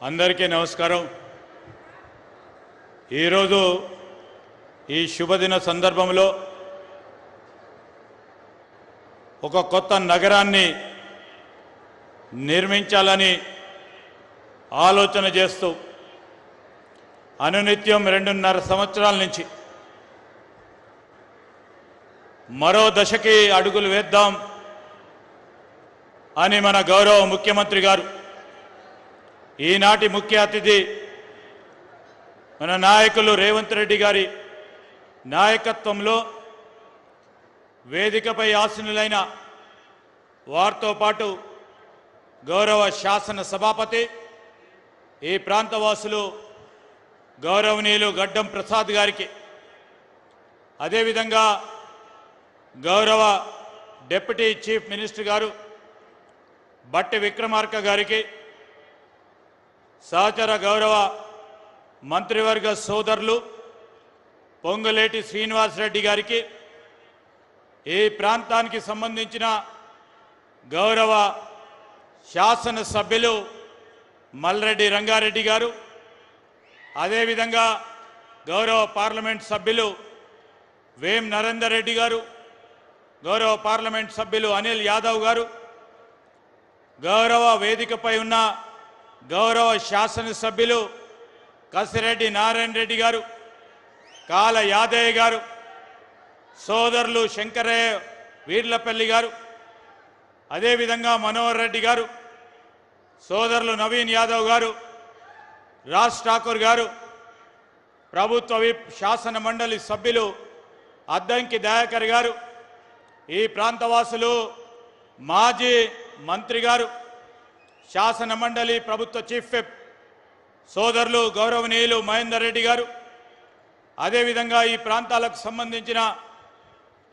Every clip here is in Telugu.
అందరికీ నమస్కారం। ఈరోజు ఈ శుభదిన సందర్భంలో ఒక కొత్త నగరాన్ని నిర్మించాలని ఆలోచన చేస్తూ అనునిత్యం 2.5 సంవత్సరాల నుంచి మరో దశకి అడుగులు వేద్దాం అని మన గౌరవ ముఖ్యమంత్రి గారు ఈనాటి ముఖ్య అతిథి మన నాయకులు రేవంత్ రెడ్డి గారి నాయకత్వంలో వేదికపై ఆసీనులైన వారితో పాటు గౌరవ శాసన సభాపతి ఈ ప్రాంతవాసులు గౌరవనీయులు గడ్డం ప్రసాద్ గారికి అదేవిధంగా గౌరవ డిప్యూటీ చీఫ్ మినిస్టర్ గారు బట్టి విక్రమార్క గారికి సహచర గౌరవ మంత్రివర్గ సోదరులు పొంగులేటి శ్రీనివాసరెడ్డి గారికి ఈ ప్రాంతానికి సంబంధించిన గౌరవ శాసన సభ్యులు మల్రెడ్డి రంగారెడ్డి గారు అదేవిధంగా గౌరవ పార్లమెంట్ సభ్యులు వేం నరేందర్ రెడ్డి గారు గౌరవ పార్లమెంట్ సభ్యులు అనిల్ యాదవ్ గారు గౌరవ వేదికపై ఉన్న గౌరవ శాసన సభ్యులు కసిరెడ్డి నారాయణ రెడ్డి గారు కాల యాదయ్య గారు సోదరులు శంకరయ్య వీర్లపల్లి గారు అదేవిధంగా మనోహర్ రెడ్డి గారు సోదరులు నవీన్ యాదవ్ గారు రాజ్ ఠాకూర్ గారు ప్రభుత్వ విప్ శాసన మండలి సభ్యులు అద్దంకి దయాకర్ గారు ఈ ప్రాంతవాసులు మాజీ మంత్రి గారు శాసన మండలి ప్రభుత్వ చీఫ్ విప్ సోదరులు గౌరవనీయులు మహేందర్ రెడ్డి గారు అదేవిధంగా ఈ ప్రాంతాలకు సంబంధించిన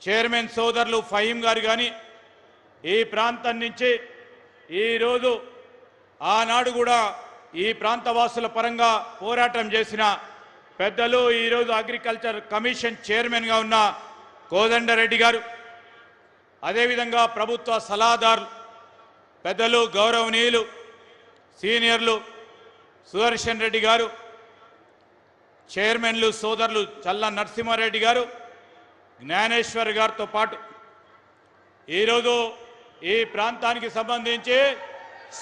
చైర్మన్ సోదరులు ఫహీం గారు కానీ ఈ ప్రాంతం నుంచి ఈరోజు ఆనాడు కూడా ఈ ప్రాంతవాసుల పరంగా పోరాటం చేసిన పెద్దలు ఈరోజు అగ్రికల్చర్ కమిషన్ చైర్మన్గా ఉన్న కోదండరెడ్డి గారు అదేవిధంగా ప్రభుత్వ సలహాదారులు పెద్దలు గౌరవనీయులు సీనియర్లు సుదర్శన్ రెడ్డి గారు చైర్మన్లు సోదరులు చల్ల నరసింహారెడ్డి గారు జ్ఞానేశ్వర్ గారితో పాటు ఈరోజు ఈ ప్రాంతానికి సంబంధించి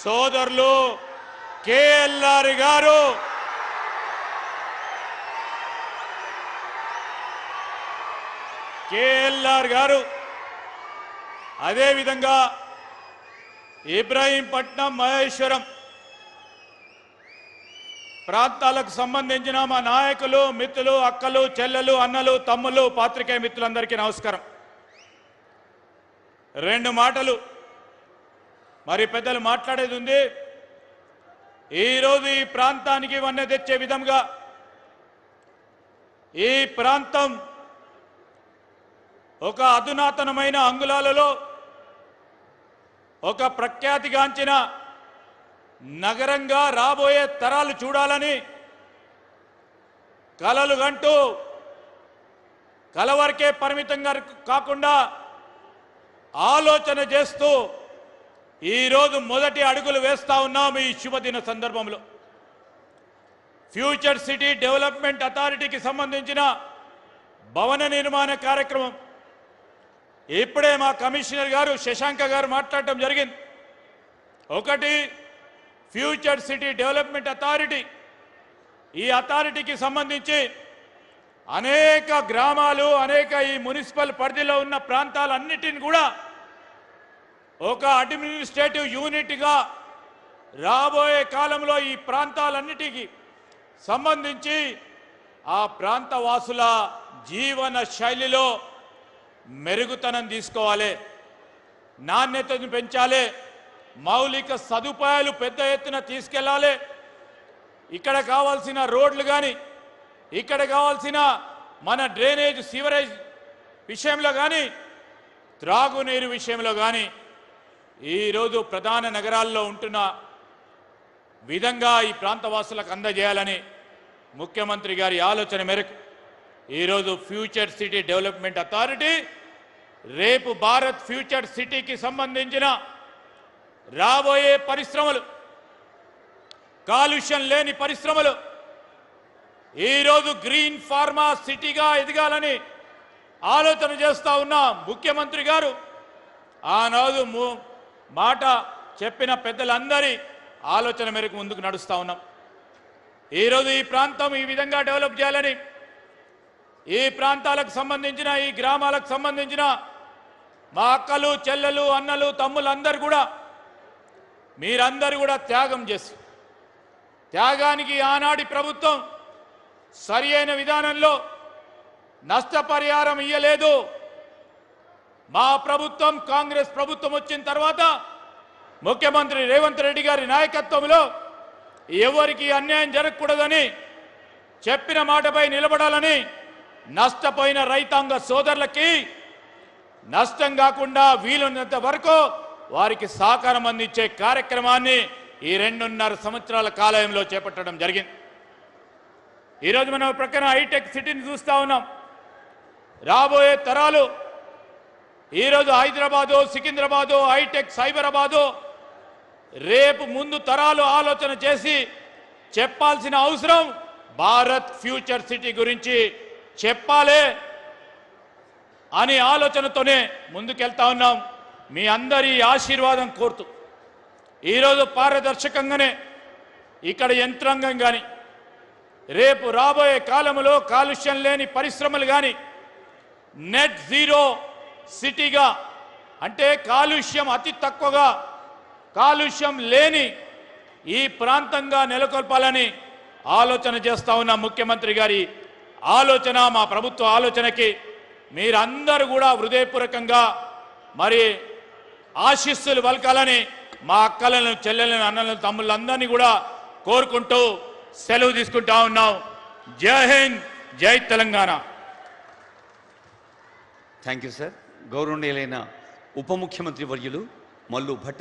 సోదరులు కేఎల్ఆర్ గారు అదేవిధంగా ఇబ్రాహీంపట్నం మహేశ్వరం ప్రాంతాలకు సంబంధించిన మా నాయకులు మిత్రులు అక్కలు చెల్లెలు అన్నలు తమ్ముళ్ళు పాత్రికేయ మిత్రులందరికీ నమస్కారం। 2 మాటలు మరి పెద్దలు మాట్లాడేది ఉంది। ఈరోజు ఈ ప్రాంతానికి వన్నె తెచ్చే విధంగా ఈ ప్రాంతం ఒక అధునాతనమైన అంగుళాలలో ఒక ప్రఖ్యాతిగాంచిన నగరంగా రాబోయే తరాలు చూడాలని కలలు గంటూ కలవరకే పరిమితంగా కాకుండా ఆలోచన చేస్తూ ఈరోజు మొదటి అడుగులు వేస్తా ఉన్నాం। ఈ శుభదిన సందర్భంలో ఫ్యూచర్ సిటీ డెవలప్మెంట్ అథారిటీకి సంబంధించిన భవన నిర్మాణ కార్యక్రమం ఇప్పుడే మా కమిషనర్ గారు శశాంక గారు మాట్లాడటం జరిగింది। ఒకటి ఫ్యూచర్ సిటీ డెవలప్మెంట్ అథారిటీ, ఈ అథారిటీకి సంబంధించి అనేక గ్రామాలు అనేక ఈ మున్సిపల్ పరిధిలో ఉన్న ప్రాంతాలన్నిటిని కూడా ఒక అడ్మినిస్ట్రేటివ్ యూనిట్గా రాబోయే కాలంలో ఈ ప్రాంతాలన్నిటికీ సంబంధించి ఆ ప్రాంత వాసుల జీవన శైలిలో మెరుగుతనం తీసుకోవాలి, నాణ్యతను పెంచాలి, మౌలిక సదుపాయాలు పెద్ద ఎత్తున తీసుకెళ్లాలి। ఇక్కడ కావాల్సిన రోడ్లు కానీ ఇక్కడ కావాల్సిన మన డ్రైనేజ్ సీవరేజ్ విషయంలో కానీ త్రాగునీరు విషయంలో కానీ ఈరోజు ప్రధాన నగరాల్లో ఉంటున్న విధంగా ఈ ప్రాంతవాసులకు అందజేయాలని ముఖ్యమంత్రి గారి ఆలోచన మేరకు ఈరోజు ఫ్యూచర్ సిటీ డెవలప్మెంట్ అథారిటీ రేపు భారత్ ఫ్యూచర్ సిటీకి సంబంధించిన రాబోయే పరిశ్రమలు, కాలుష్యం లేని పరిశ్రమలు, ఈరోజు గ్రీన్ ఫార్మా సిటీగా ఎదగాలని ఆలోచన చేస్తా ఉన్న ముఖ్యమంత్రి గారు ఆనాడు మాట చెప్పిన పెద్దలందరి ఆలోచన మేరకు ముందుకు నడుస్తా ఉన్నాం. ఈరోజు ఈ ప్రాంతం ఈ విధంగా డెవలప్ చేయాలని, ఈ ప్రాంతాలకు సంబంధించిన, ఈ గ్రామాలకు సంబంధించిన మా అక్కలు, చెల్లెలు, అన్నలు, తమ్ములందరూ కూడా మీరందరూ కూడా త్యాగం చేసి, త్యాగానికి ఆనాటి ప్రభుత్వం సరి అయిన విధానంలో నష్టపరిహారం ఇయ్యలేదు. మా ప్రభుత్వం, కాంగ్రెస్ ప్రభుత్వం వచ్చిన తర్వాత ముఖ్యమంత్రి రేవంత్ రెడ్డి గారి నాయకత్వంలో ఎవరికి అన్యాయం జరగకూడదని చెప్పిన మాటపై నిలబడాలని, నష్టపోయిన రైతాంగ సోదరులకి నష్టం కాకుండా వీలున్నంత వరకు వారికి సహకారం అందించే కార్యక్రమాన్ని ఈ 2.5 సంవత్సరాల కాలంలో చేపట్టడం జరిగింది. ఈరోజు మనం ప్రక్కన హైటెక్ సిటీని చూస్తూ ఉన్నాం. రాబోయే తరాలు ఈరోజు హైదరాబాదు, సికింద్రాబాదు, హైటెక్ సైబరాబాదు రేపు ముందు తరాలు ఆలోచన చేసి చెప్పాల్సిన అవసరం భారత్ ఫ్యూచర్ సిటీ గురించి చెప్పాలి అనే ఆలోచనతోనే ముందుకెళ్తా ఉన్నాం. మీ అందరి ఆశీర్వాదం కోరుతూ ఈరోజు పారదర్శకంగానే ఇక్కడ యంత్రాంగం కానీ, రేపు రాబోయే కాలంలో కాలుష్యం లేని పరిశ్రమలు కానీ, నెట్ జీరో సిటీగా అంటే కాలుష్యం అతి తక్కువగా, కాలుష్యం లేని ఈ ప్రాంతంగా నెలకొల్పాలని ఆలోచన చేస్తా ఉన్న ముఖ్యమంత్రి గారి ఆలోచన, మా ప్రభుత్వ ఆలోచనకి మీరందరూ కూడా హృదయపూర్వకంగా మరి ఆశీస్సులు పలకాలని మా అక్కలను, చెల్లెలను, అన్నలను, తమ్ముళ్ళందరినీ కూడా కోరుకుంటూ సెలవు తీసుకుంటా ఉన్నాం. జై హింద్, జై తెలంగాణ. Thank you sir. గౌరవనీయులైన ఉప ముఖ్యమంత్రి వర్యులు మల్లు భట్టి